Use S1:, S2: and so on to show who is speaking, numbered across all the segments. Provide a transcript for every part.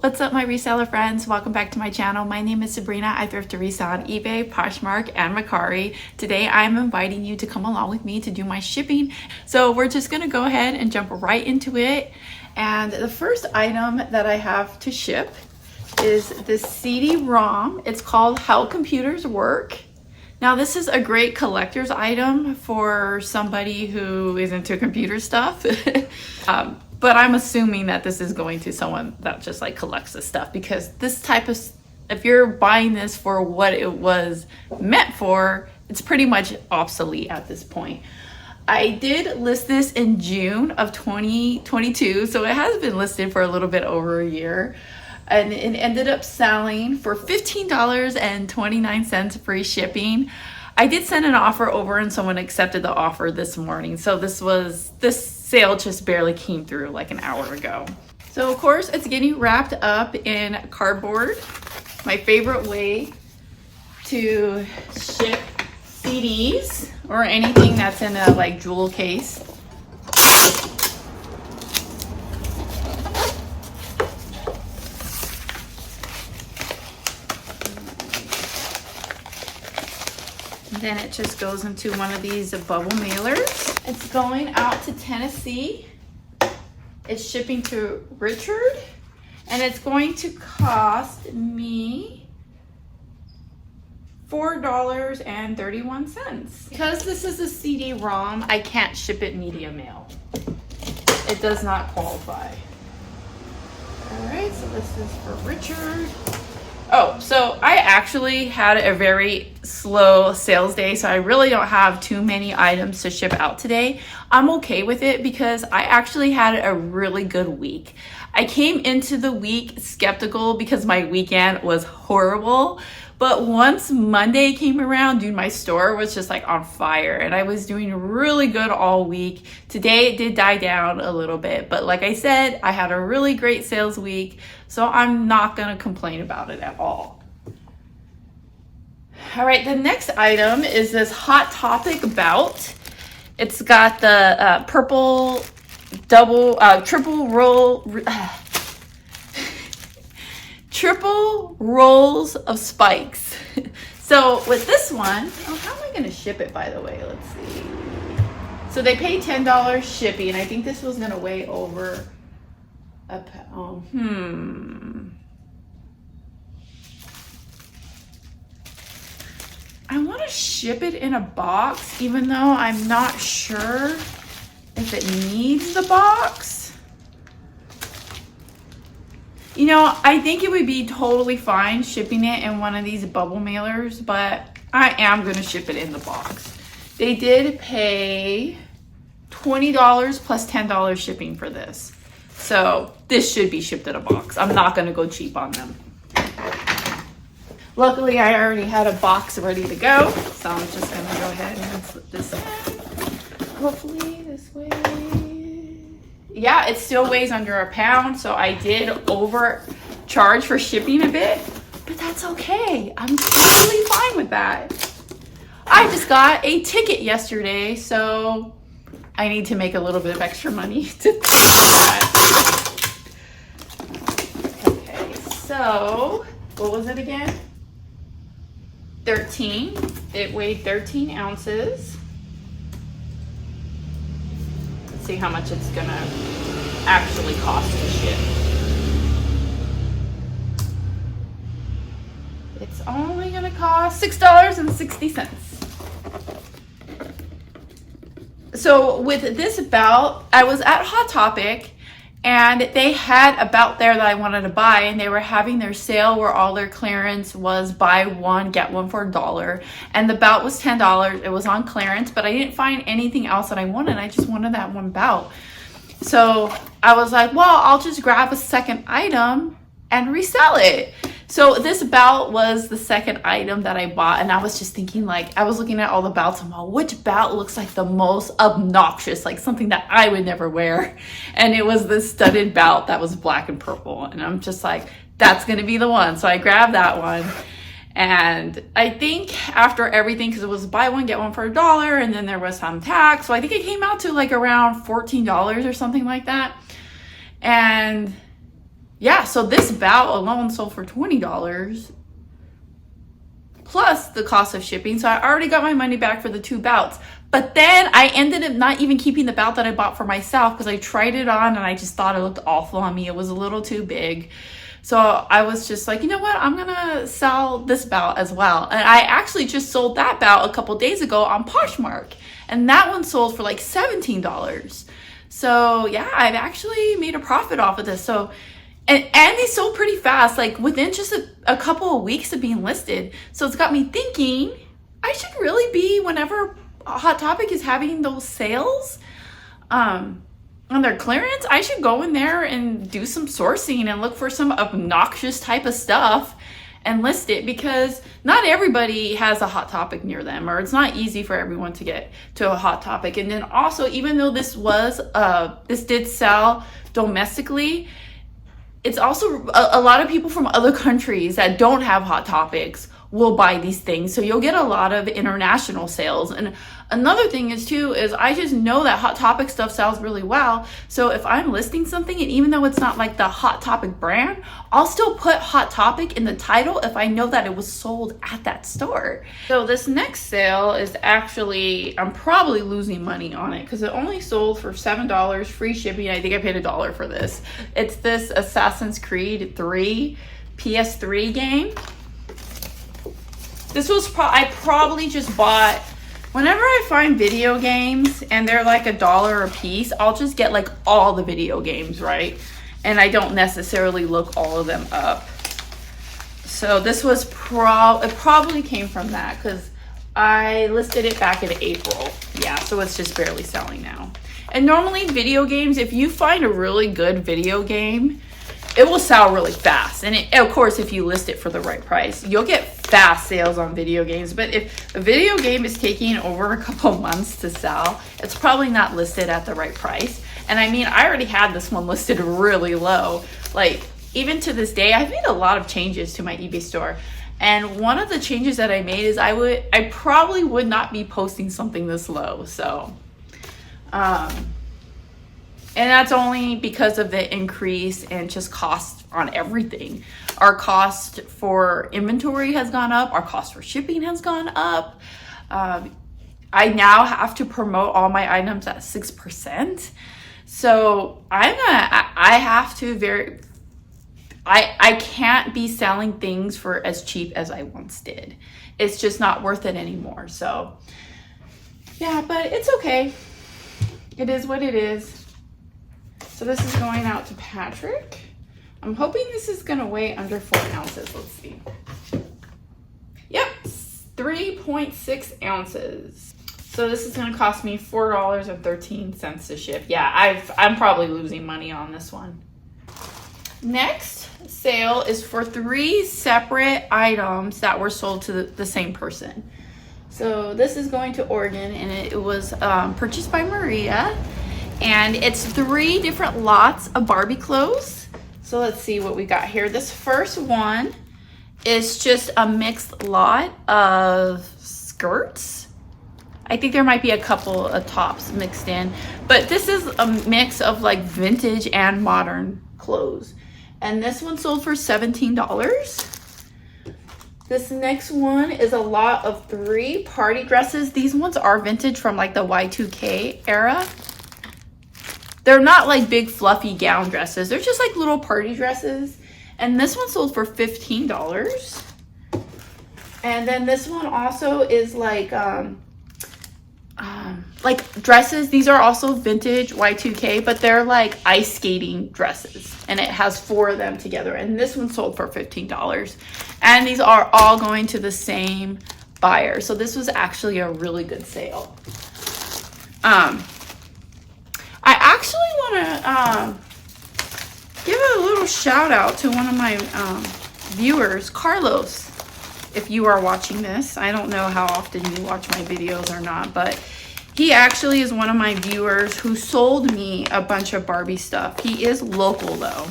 S1: What's up, my reseller friends? Welcome back to my channel. My name is Sabrina. I thrift to resell on eBay, Poshmark, and Mercari. Today I'm inviting you to come along with me to do my shipping. So we're just gonna go ahead and jump right into it. And the first item that I have to ship is this CD-ROM. It's called How Computers Work. Now this is a great collector's item for somebody who is into computer stuff. But I'm assuming that this is going to someone that just like collects this stuff, because this type of, if you're buying this for what it was meant for, it's pretty much obsolete at this point. I did list this in June of 2022, so it has been listed for a little bit over a year. And it ended up selling for $15.29 free shipping. I did send an offer over and someone accepted the offer this morning. So this sale just barely came through like an hour ago. So of course it's getting wrapped up in cardboard. My favorite way to ship CDs or anything that's in a like jewel case. Then it just goes into one of these bubble mailers. It's going out to Tennessee. It's shipping to Richard, and it's going to cost me $4.31. Because this is a CD-ROM, I can't ship it media mail. It does not qualify. All right, so this is for Richard. Oh, so I actually had a very slow sales day, so I really don't have too many items to ship out today. I'm okay with it because I actually had a really good week. I came into the week skeptical because my weekend was horrible. But once Monday came around, dude, my store was just like on fire and I was doing really good all week. Today it did die down a little bit, but like I said, I had a really great sales week, so I'm not gonna complain about it at all. All right, the next item is this Hot Topic belt. It's got the purple triple rolls of spikes. So with this one, how am I gonna ship it, by the way? Let's see. So they pay $10 shipping. I think this was gonna weigh over a pound. I wanna ship it in a box, even though I'm not sure if it needs the box. You know, I think it would be totally fine shipping it in one of these bubble mailers, but I am going to ship it in the box. They did pay $20 plus $10 shipping for this. So this should be shipped in a box. I'm not going to go cheap on them. Luckily, I already had a box ready to go, so I'm just going to go ahead and slip this in. Hopefully this way. Yeah, it still weighs under a pound, so I did overcharge for shipping a bit, but that's okay. I'm totally fine with that. I just got a ticket yesterday, so I need to make a little bit of extra money to pay for that. Okay, so what was it again? 13. It weighed 13 ounces. See how much it's gonna actually cost to ship. It's only gonna cost $6.60. So with this belt, I was at Hot Topic and they had a belt there that I wanted to buy, and they were having their sale where all their clearance was buy one, get one for $1. And the belt was $10. It was on clearance, but I didn't find anything else that I wanted. I just wanted that one belt. So I was like, well, I'll just grab a second item and resell it. So this belt was the second item that I bought, and I was just thinking, like, I was looking at all the belts and like, which belt looks like the most obnoxious, like something that I would never wear. And it was this studded belt that was black and purple, and I'm just like, that's gonna be the one. So I grabbed that one, and I think after everything, because it was buy one get one for $1, and then there was some tax, so I think it came out to like around $14 or something like that. And yeah, so this bout alone sold for $20 plus the cost of shipping. So I already got my money back for the 2 bouts. But then I ended up not even keeping the bout that I bought for myself because I tried it on and I just thought it looked awful on me. It was a little too big. So I was just like, you know what? I'm gonna sell this bout as well. And I actually just sold that bout a couple days ago on Poshmark. And that one sold for like $17. So yeah, I've actually made a profit off of this. So, and they sold pretty fast, like within just a couple of weeks of being listed. So it's got me thinking I should really be, whenever Hot Topic is having those sales, on their clearance, I should go in there and do some sourcing and look for some obnoxious type of stuff and list it, because not everybody has a Hot Topic near them, or it's not easy for everyone to get to a Hot Topic. And then also, even though this did sell domestically, it's also a lot of people from other countries that don't have Hot Topics will buy these things. So you'll get a lot of international sales. And another thing is too, is I just know that Hot Topic stuff sells really well. So if I'm listing something, and even though it's not like the Hot Topic brand, I'll still put Hot Topic in the title if I know that it was sold at that store. So this next sale is actually, I'm probably losing money on it because it only sold for $7, free shipping. I think I paid $1 for this. It's this Assassin's Creed 3 PS3 game. This was I probably just bought, whenever I find video games and they're like $1 a piece, I'll just get like all the video games, right? And I don't necessarily look all of them up. So this was it probably came from that because I listed it back in April. Yeah, so it's just barely selling now. And normally video games, if you find a really good video game, it will sell really fast. And of course, if you list it for the right price, you'll get fast sales on video games. But if a video game is taking over a couple months to sell, it's probably not listed at the right price. And I mean, I already had this one listed really low. Like, even to this day, I've made a lot of changes to my eBay store. And one of the changes that I made is I probably would not be posting something this low. So, and that's only because of the increase in just cost on everything. Our cost for inventory has gone up. Our cost for shipping has gone up. I now have to promote all my items at 6%. So I can't be selling things for as cheap as I once did. It's just not worth it anymore. So yeah, but it's okay. It is what it is. So this is going out to Patrick. I'm hoping this is gonna weigh under 4 ounces. Let's see. Yep, 3.6 ounces. So this is gonna cost me $4.13 to ship. Yeah, I'm probably losing money on this one. Next sale is for 3 separate items that were sold to the same person. So this is going to Oregon, and it was purchased by Maria. And it's 3 different lots of Barbie clothes. So let's see what we got here. This first one is just a mixed lot of skirts. I think there might be a couple of tops mixed in, but this is a mix of like vintage and modern clothes. And this one sold for $17. This next one is a lot of 3 party dresses. These ones are vintage from like the Y2K era. They're not like big fluffy gown dresses. They're just like little party dresses. And this one sold for $15. And then this one also is like dresses. These are also vintage Y2K, but they're like ice skating dresses. And it has 4 of them together. And this one sold for $15. And these are all going to the same buyer. So this was actually a really good sale. I actually want to give a little shout out to one of my viewers, Carlos. If you are watching this, I don't know how often you watch my videos or not, but he actually is one of my viewers who sold me a bunch of Barbie stuff. He is local though.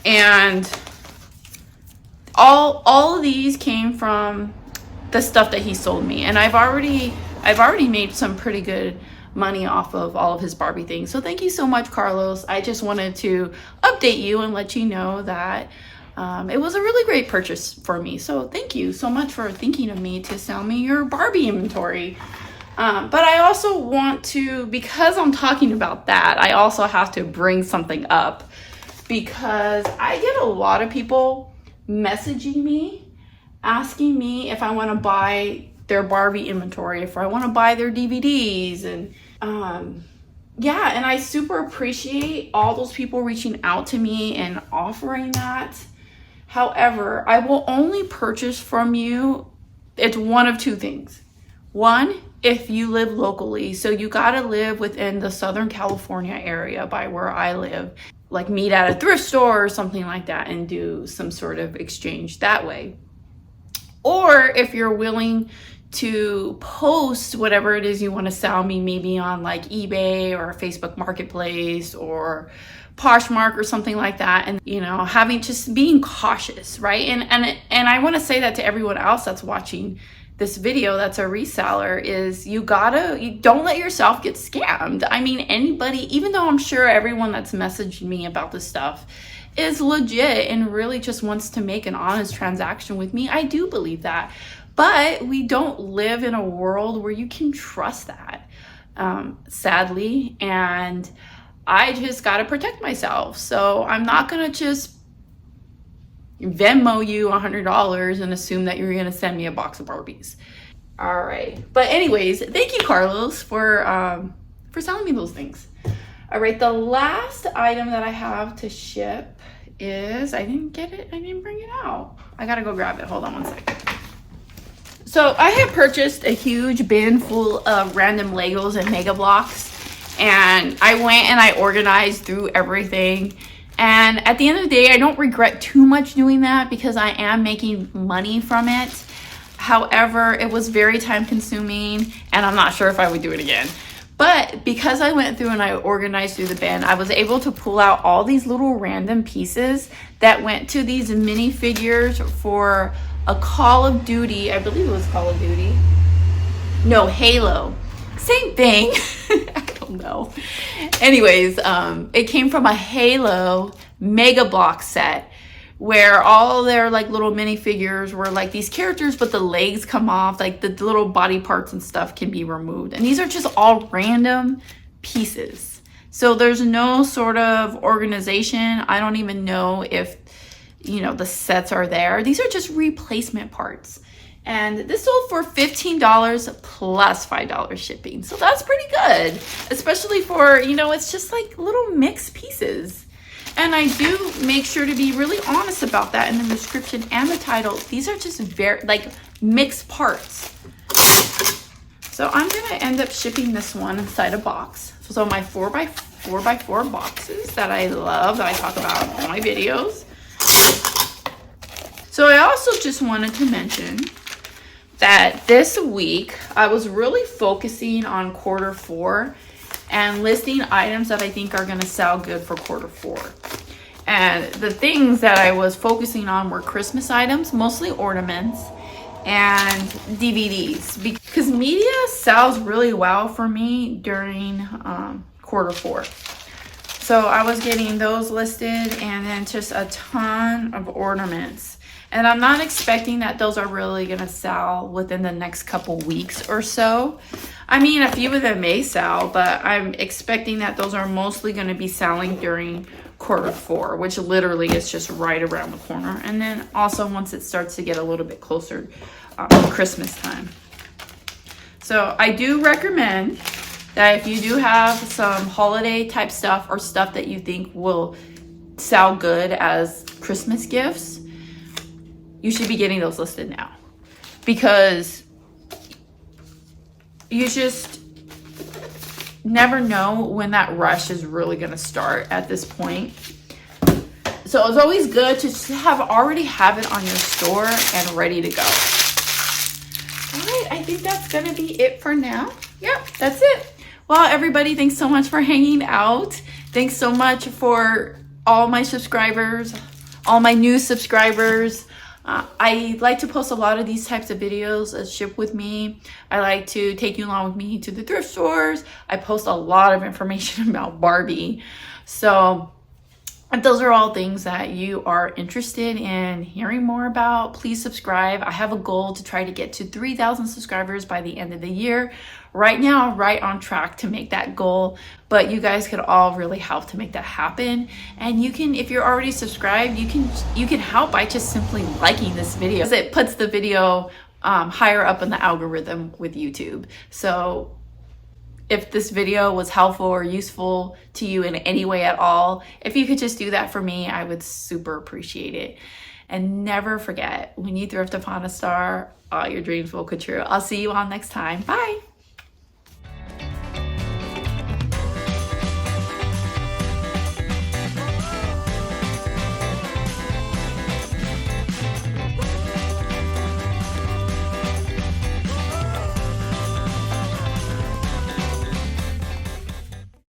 S1: And all of these came from the stuff that he sold me. And I've already made some pretty good money off of all of his Barbie things. So thank you so much, Carlos. I just wanted to update you and let you know that it was a really great purchase for me. So thank you so much for thinking of me to sell me your Barbie inventory. But I also want to, because I'm talking about that, I also have to bring something up, because I get a lot of people messaging me, asking me if I want to buy their Barbie inventory, if I want to buy their DVDs, and yeah, and I super appreciate all those people reaching out to me and offering that. However, I will only purchase from you, it's one of two things. One, if you live locally, so you gotta live within the Southern California area by where I live, like meet at a thrift store or something like that and do some sort of exchange that way. Or if you're willing to post whatever it is you want to sell me, maybe on like eBay or Facebook Marketplace or Poshmark or something like that, and you know, just being cautious, right? And I want to say that to everyone else that's watching this video that's a reseller, is you don't let yourself get scammed. I mean, anybody, even though I'm sure everyone that's messaged me about this stuff is legit and really just wants to make an honest transaction with me, I do believe that. But we don't live in a world where you can trust that, sadly, and I just got to protect myself. So I'm not going to just Venmo you $100 and assume that you're going to send me a box of Barbies. All right. But anyways, thank you, Carlos, for selling me those things. All right. The last item that I have to ship is, I didn't bring it out. I got to go grab it. Hold on one second. So I had purchased a huge bin full of random Legos and Mega Blocks, and I went and I organized through everything. And at the end of the day, I don't regret too much doing that because I am making money from it. However, it was very time consuming and I'm not sure if I would do it again. But because I went through and I organized through the bin, I was able to pull out all these little random pieces that went to these minifigures for a Call of Duty. I believe it was Call of Duty. No, Halo. Same thing. I don't know. Anyways, it came from a Halo Mega Block set where all their like little minifigures were like these characters, but the legs come off, like the little body parts and stuff can be removed. And these are just all random pieces. So there's no sort of organization. I don't even know if, you know, the sets are there. These are just replacement parts. And this sold for $15 plus $5 shipping. So that's pretty good, especially for, you know, it's just like little mixed pieces. And I do make sure to be really honest about that in the description and the title. These are just very like mixed parts. So I'm gonna end up shipping this one inside a box. So my 4x4 boxes that I love, that I talk about in all my videos. So I also just wanted to mention that this week I was really focusing on Q4 and listing items that I think are going to sell good for Q4. And the things that I was focusing on were Christmas items, mostly ornaments, and DVDs, because media sells really well for me during Q4. So I was getting those listed, and then just a ton of ornaments. And I'm not expecting that those are really going to sell within the next couple weeks or so. I mean, a few of them may sell, but I'm expecting that those are mostly going to be selling during Q4, which literally is just right around the corner. And then also once it starts to get a little bit closer Christmas time. So I do recommend that if you do have some holiday type stuff or stuff that you think will sell good as Christmas gifts, you should be getting those listed now, because you just never know when that rush is really going to start at this point. So it's always good to already have it on your store and ready to go. All right, I think that's going to be it for now. Yep, that's it. Well, everybody, thanks so much for hanging out. Thanks so much for all my subscribers, all my new subscribers. I like to post a lot of these types of videos as ship with me. I like to take you along with me to the thrift stores. I post a lot of information about Barbie. So if those are all things that you are interested in hearing more about, please subscribe. I have a goal to try to get to 3,000 subscribers by the end of the year. Right now, right on track to make that goal, but you guys could all really help to make that happen. And you can, if you're already subscribed, you can help by just simply liking this video, because it puts the video higher up in the algorithm with YouTube. So if this video was helpful or useful to you in any way at all, if you could just do that for me, I would super appreciate it. And never forget, when you thrift upon a star, all your dreams will come true. I'll see you all next time. Bye.